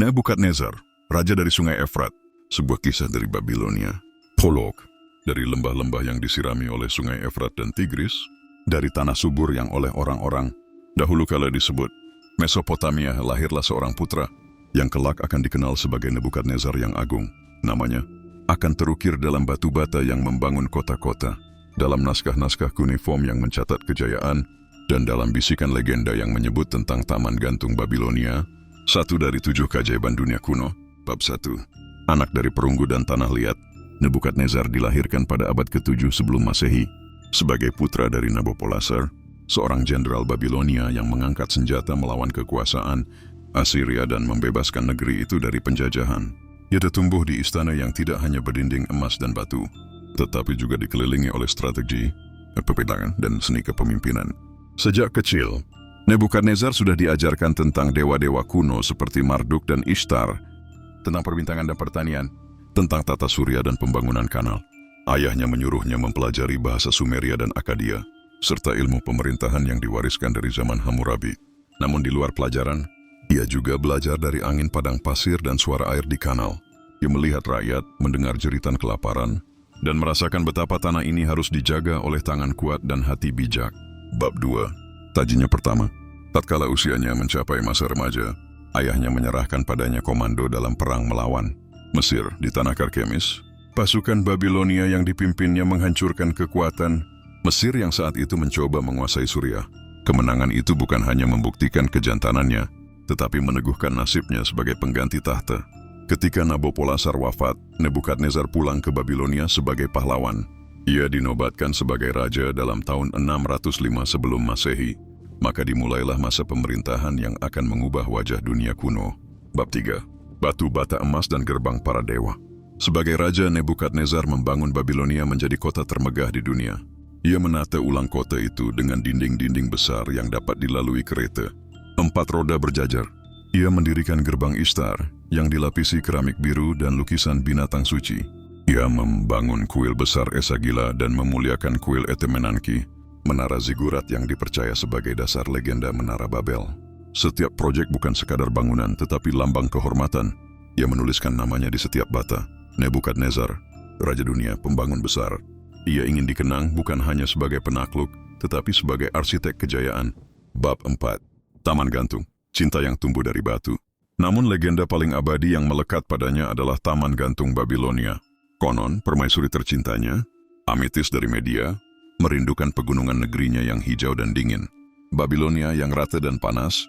Nebukadnezar, raja dari sungai Efrat, sebuah kisah dari Babilonia. Prolog, dari lembah-lembah yang disirami oleh sungai Efrat dan Tigris, dari tanah subur yang oleh orang-orang dahulu kala disebut Mesopotamia, lahirlah seorang putra yang kelak akan dikenal sebagai Nebukadnezar yang agung. Namanya akan terukir dalam batu bata yang membangun kota-kota, dalam naskah-naskah kuniform yang mencatat kejayaan, dan dalam bisikan legenda yang menyebut tentang Taman Gantung Babilonia, satu dari 7 keajaiban dunia kuno. Bab 1. Anak dari perunggu dan tanah liat, Nebukadnezar dilahirkan pada abad ke-7 sebelum Masehi sebagai putra dari Nabopolassar, seorang jenderal Babilonia yang mengangkat senjata melawan kekuasaan Assyria dan membebaskan negeri itu dari penjajahan. Ia tumbuh di istana yang tidak hanya berdinding emas dan batu, tetapi juga dikelilingi oleh strategi, peperangan, dan seni kepemimpinan. Sejak kecil, Nebukadnezar sudah diajarkan tentang dewa-dewa kuno seperti Marduk dan Ishtar, tentang perbintangan dan pertanian, tentang tata surya dan pembangunan kanal. Ayahnya menyuruhnya mempelajari bahasa Sumeria dan Akkadia, serta ilmu pemerintahan yang diwariskan dari zaman Hammurabi. Namun di luar pelajaran, ia juga belajar dari angin padang pasir dan suara air di kanal. Ia melihat rakyat, mendengar jeritan kelaparan, dan merasakan betapa tanah ini harus dijaga oleh tangan kuat dan hati bijak. Bab 2. Tajinya pertama, tatkala usianya mencapai masa remaja, ayahnya menyerahkan padanya komando dalam perang melawan Mesir di tanah Karkemis. Pasukan Babilonia yang dipimpinnya menghancurkan kekuatan Mesir yang saat itu mencoba menguasai Suriah. Kemenangan itu bukan hanya membuktikan kejantanannya, tetapi meneguhkan nasibnya sebagai pengganti tahta. Ketika Nabopolassar wafat, Nebukadnezar pulang ke Babilonia sebagai pahlawan. Ia dinobatkan sebagai raja dalam tahun 605 sebelum Masehi. Maka dimulailah masa pemerintahan yang akan mengubah wajah dunia kuno. Bab 3. Batu bata emas dan gerbang para dewa. Sebagai raja, Nebukadnezar membangun Babilonia menjadi kota termegah di dunia. Ia menata ulang kota itu dengan dinding-dinding besar yang dapat dilalui kereta. 4 roda berjajar. Ia mendirikan gerbang Ishtar yang dilapisi keramik biru dan lukisan binatang suci. Ia membangun kuil besar Esagila dan memuliakan kuil Etemenanki, menara zigurat yang dipercaya sebagai dasar legenda Menara Babel. Setiap proyek bukan sekadar bangunan tetapi lambang kehormatan. Ia menuliskan namanya di setiap bata. Nebukadnezar, Raja Dunia, pembangun besar. Ia ingin dikenang bukan hanya sebagai penakluk, tetapi sebagai arsitek kejayaan. Bab 4. Taman Gantung, cinta yang tumbuh dari batu. Namun legenda paling abadi yang melekat padanya adalah Taman Gantung Babilonia. Konon, permaisuri tercintanya, Ametis dari Media, merindukan pegunungan negerinya yang hijau dan dingin. Babilonia yang rata dan panas,